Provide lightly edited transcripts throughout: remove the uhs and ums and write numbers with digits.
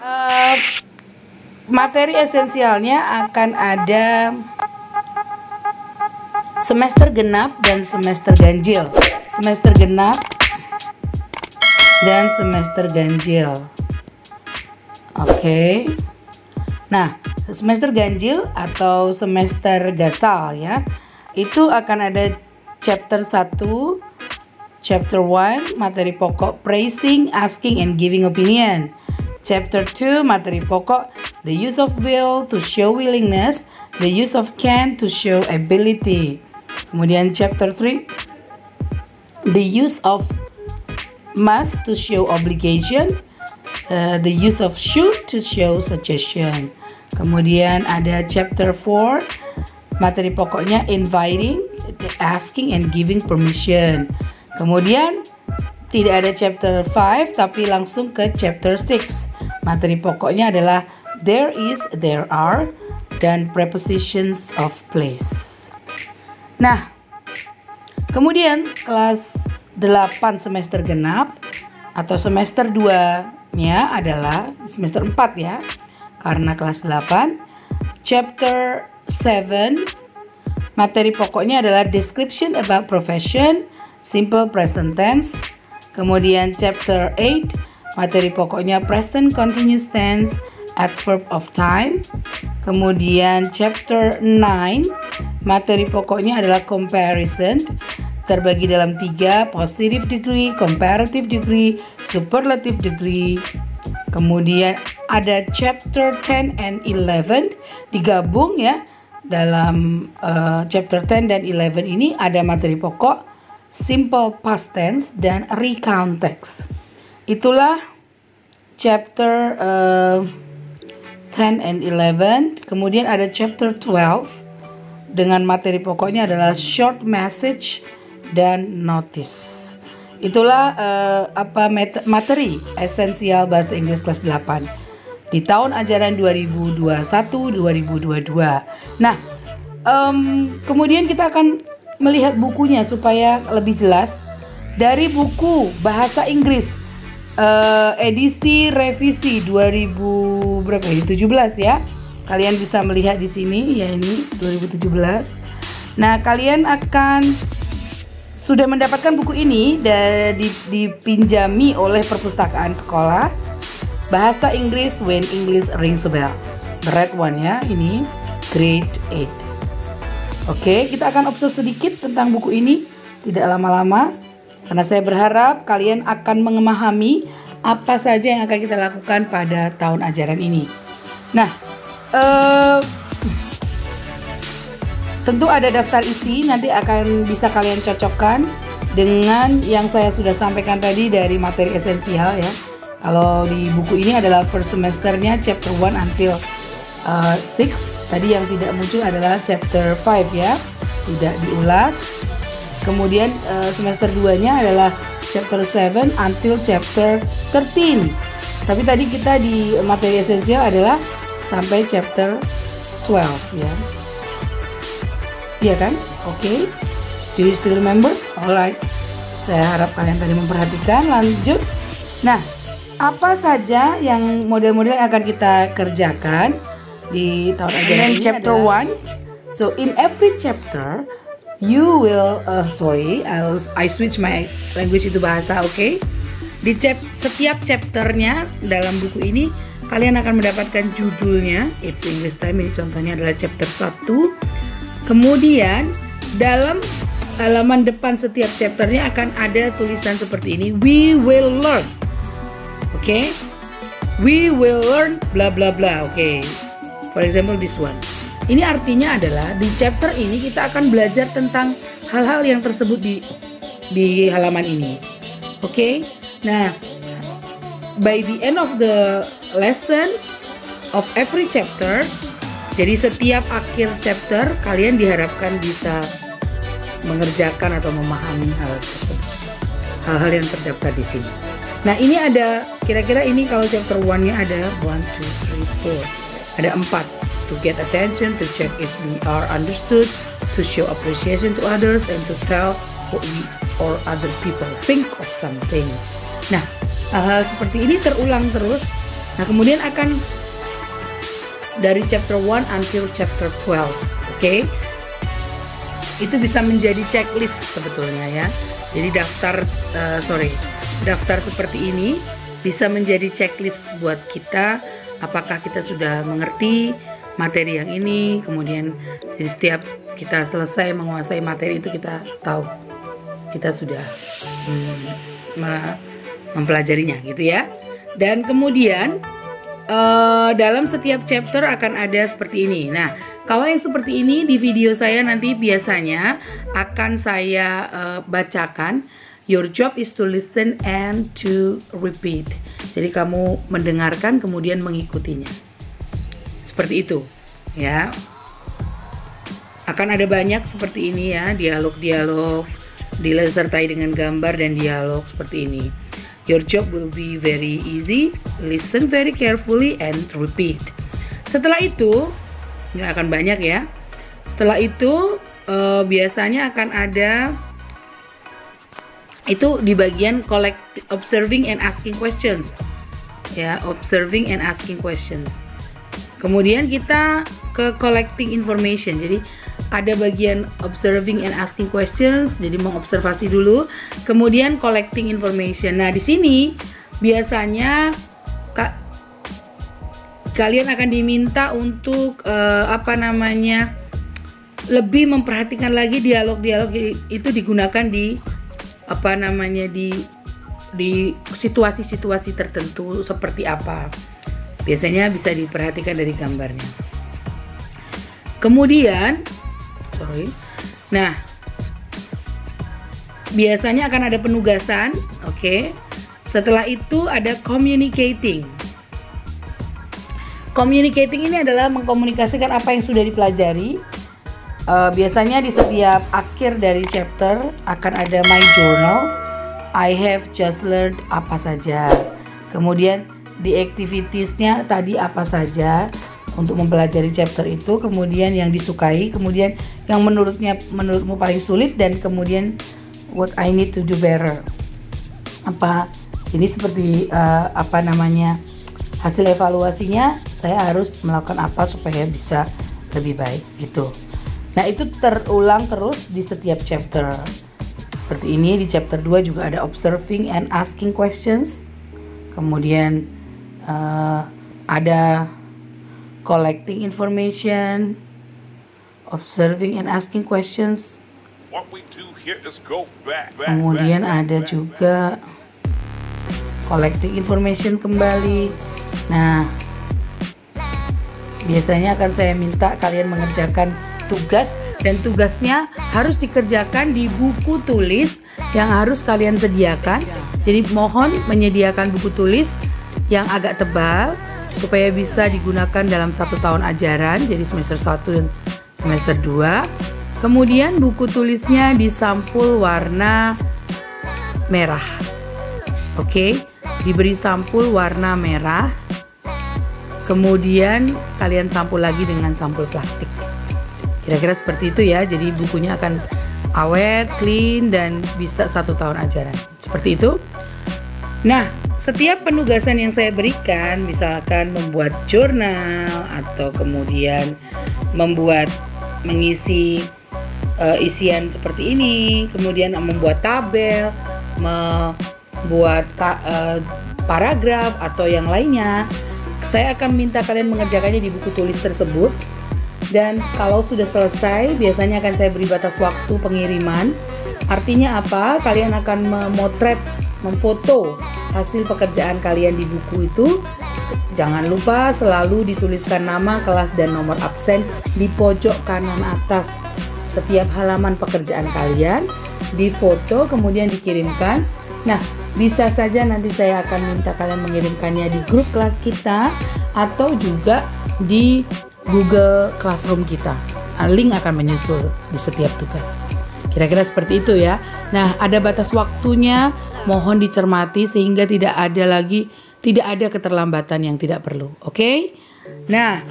Eh, materi esensialnya akan ada semester genap dan semester ganjil. Semester genap dan semester ganjil. Oke. Nah, semester ganjil atau semester gasal ya, itu akan ada chapter 1, chapter 1, materi pokok praising, asking, and giving opinion. Chapter 2, materi pokok the use of will to show willingness, the use of can to show ability. Kemudian chapter 3, the use of must to show obligation, the use of should to show suggestion. Kemudian ada chapter 4, materi pokoknya inviting, asking, and giving permission. Kemudian tidak ada chapter 5 tapi langsung ke chapter 6. Materi pokoknya adalah there is, there are, dan prepositions of place. Nah, kemudian kelas 8 semester genap atau semester 2-nya adalah semester 4 ya. Karena kelas 8, chapter 7 materi pokoknya adalah description about profession, simple present tense. Kemudian chapter 8 materi pokoknya present continuous tense, adverb of time. Kemudian chapter 9 materi pokoknya adalah comparison, terbagi dalam 3, positive degree, comparative degree, superlative degree. Kemudian ada chapter 10 and 11 digabung ya. Dalam chapter 10 dan 11 ini ada materi pokok simple past tense dan recount text. Itulah chapter 10 and 11. Kemudian ada chapter 12 dengan materi pokoknya adalah short message dan notice. Itulah materi esensial bahasa Inggris kelas 8 di tahun ajaran 2021-2022. Nah, kemudian kita akan melihat bukunya supaya lebih jelas. Dari buku bahasa Inggris edisi revisi 2017 ya. Kalian bisa melihat di sini ya, ini 2017. Nah, kalian akan sudah mendapatkan buku ini dan dipinjami oleh perpustakaan sekolah bahasa Inggris When English Rings a Bell, the red one ya, ini grade 8. Oke, kita akan observe sedikit tentang buku ini, tidak lama-lama, karena saya berharap kalian akan memahami apa saja yang akan kita lakukan pada tahun ajaran ini. Nah, tentu ada daftar isi, nanti akan bisa kalian cocokkan dengan yang saya sudah sampaikan tadi dari materi esensial ya. Kalau di buku ini adalah first semesternya chapter 1 until 6. Tadi yang tidak muncul adalah chapter 5 ya, tidak diulas. Kemudian semester 2-nya adalah chapter 7 until chapter 13. Tapi tadi kita di materi esensial adalah sampai chapter 12 ya. Iya kan? Oke. Do you still remember? Alright. Saya harap kalian tadi memperhatikan. Lanjut. Nah, apa saja yang model-model yang akan kita kerjakan di tahun ajaran ini? Chapter 1. So in every chapter you will I switch my language itu bahasa, oke? Di setiap chapternya dalam buku ini kalian akan mendapatkan judulnya. It's English Time. Ini contohnya adalah chapter 1. Kemudian dalam halaman depan setiap chapternya akan ada tulisan seperti ini, we will learn. Oke? We will learn bla bla bla. Oke. For example this one. Ini artinya adalah di chapter ini kita akan belajar tentang hal-hal yang tersebut di halaman ini. Oke? Nah, by the end of the lesson of every chapter, jadi setiap akhir chapter kalian diharapkan bisa mengerjakan atau memahami hal tersebut, hal-hal yang terdaftar di sini. Nah, ini ada kira-kira ini kalau chapter 1-nya ada 1, 2, 3, 4. Ada 4. To get attention, to check if we are understood, to show appreciation to others, and to tell what we or other people think of something. Nah, hal-hal seperti ini terulang terus Nah, kemudian akan dari chapter 1 until chapter 12. Oke. Itu bisa menjadi checklist sebetulnya ya. Jadi daftar seperti ini bisa menjadi checklist buat kita, apakah kita sudah mengerti materi yang ini. Kemudian jadi setiap kita selesai menguasai materi itu, kita tahu kita sudah mempelajarinya gitu ya. Dan kemudian dalam setiap chapter akan ada seperti ini. Nah, kalau yang seperti ini di video saya nanti biasanya akan saya bacakan. Your job is to listen and to repeat. Jadi kamu mendengarkan kemudian mengikutinya. Seperti itu ya. Akan ada banyak seperti ini ya, dialog-dialog disertai dengan gambar dan dialog seperti ini. Your job will be very easy. Listen very carefully and repeat. Setelah itu, ini akan banyak ya. Setelah itu biasanya akan ada itu di bagian observing and asking questions. Ya, observing and asking questions. Kemudian kita ke collecting information. Jadi ada bagian observing and asking questions, jadi mengobservasi dulu, kemudian collecting information. Nah, di sini biasanya kalian akan diminta untuk lebih memperhatikan lagi dialog-dialog itu digunakan di di situasi-situasi tertentu seperti apa. Biasanya bisa diperhatikan dari gambarnya. Kemudian nah, biasanya akan ada penugasan, oke. Setelah itu ada communicating. Communicating ini adalah mengkomunikasikan apa yang sudah dipelajari. Biasanya di setiap akhir dari chapter akan ada my journal. I have just learned apa saja. Kemudian di activitiesnya tadi apa saja untuk mempelajari chapter itu, kemudian yang disukai, kemudian yang menurutmu paling sulit, dan kemudian what I need to do better. Ini seperti hasil evaluasinya, saya harus melakukan apa supaya bisa lebih baik gitu. Nah, itu terulang terus di setiap chapter. Seperti ini di chapter 2 juga ada observing and asking questions. Kemudian ada collecting information, observing and asking questions. Kemudian ada juga collecting information kembali. Nah, biasanya akan saya minta kalian mengerjakan tugas, dan tugasnya harus dikerjakan di buku tulis yang harus kalian sediakan. Jadi mohon menyediakan buku tulis yang agak tebal supaya bisa digunakan dalam 1 tahun ajaran, jadi semester 1 dan semester 2. Kemudian buku tulisnya disampul warna merah. Oke, diberi sampul warna merah. Kemudian kalian sampul lagi dengan sampul plastik. Kira-kira seperti itu ya. Jadi bukunya akan awet, clean, dan bisa 1 tahun ajaran. Seperti itu. Nah, setiap penugasan yang saya berikan, misalkan membuat jurnal atau kemudian mengisi isian seperti ini, kemudian membuat tabel, membuat paragraf atau yang lainnya, saya akan minta kalian mengerjakannya di buku tulis tersebut. Dan kalau sudah selesai, biasanya akan saya beri batas waktu pengiriman. Artinya apa? Kalian akan memfoto hasil pekerjaan kalian di buku itu. Jangan lupa selalu dituliskan nama, kelas, dan nomor absen di pojok kanan atas setiap halaman pekerjaan kalian. Difoto kemudian dikirimkan. Nah, bisa saja nanti saya akan minta kalian mengirimkannya di grup kelas kita atau juga di Google Classroom kita. Link akan menyusul di setiap tugas. Kira-kira seperti itu ya. Nah, ada batas waktunya, mohon dicermati sehingga tidak ada keterlambatan yang tidak perlu. Oke? Nah,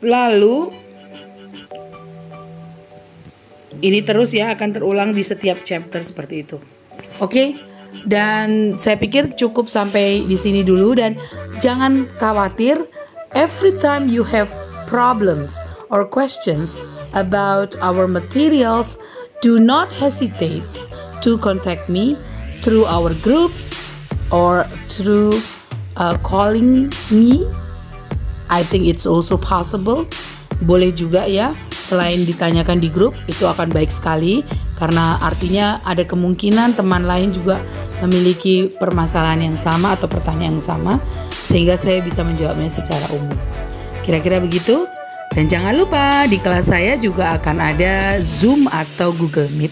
lalu ini terus ya akan terulang di setiap chapter seperti itu. Oke? Dan saya pikir cukup sampai di sini dulu, dan jangan khawatir. Every time you have problems or questions about our materials, do not hesitate to contact me through our group or through calling me. I think it's also possible. Boleh juga ya, selain ditanyakan di grup, itu akan baik sekali karena artinya ada kemungkinan teman lain juga memiliki permasalahan yang sama atau pertanyaan yang sama, sehingga saya bisa menjawabnya secara umum. Kira-kira begitu. Dan jangan lupa di kelas saya juga akan ada Zoom atau Google Meet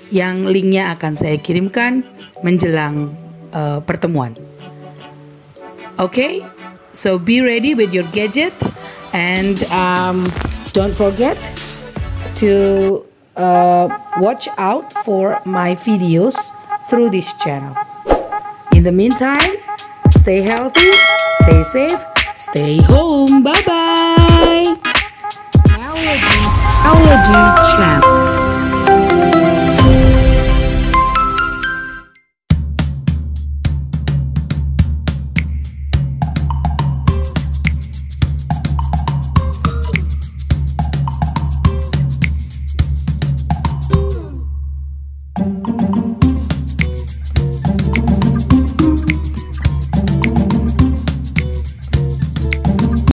yang linknya akan saya kirimkan menjelang pertemuan. Okay, so be ready with your gadget. And don't forget to watch out for my videos through this channel. In the meantime, stay healthy, stay safe, stay home. Bye-bye. Melody Channel.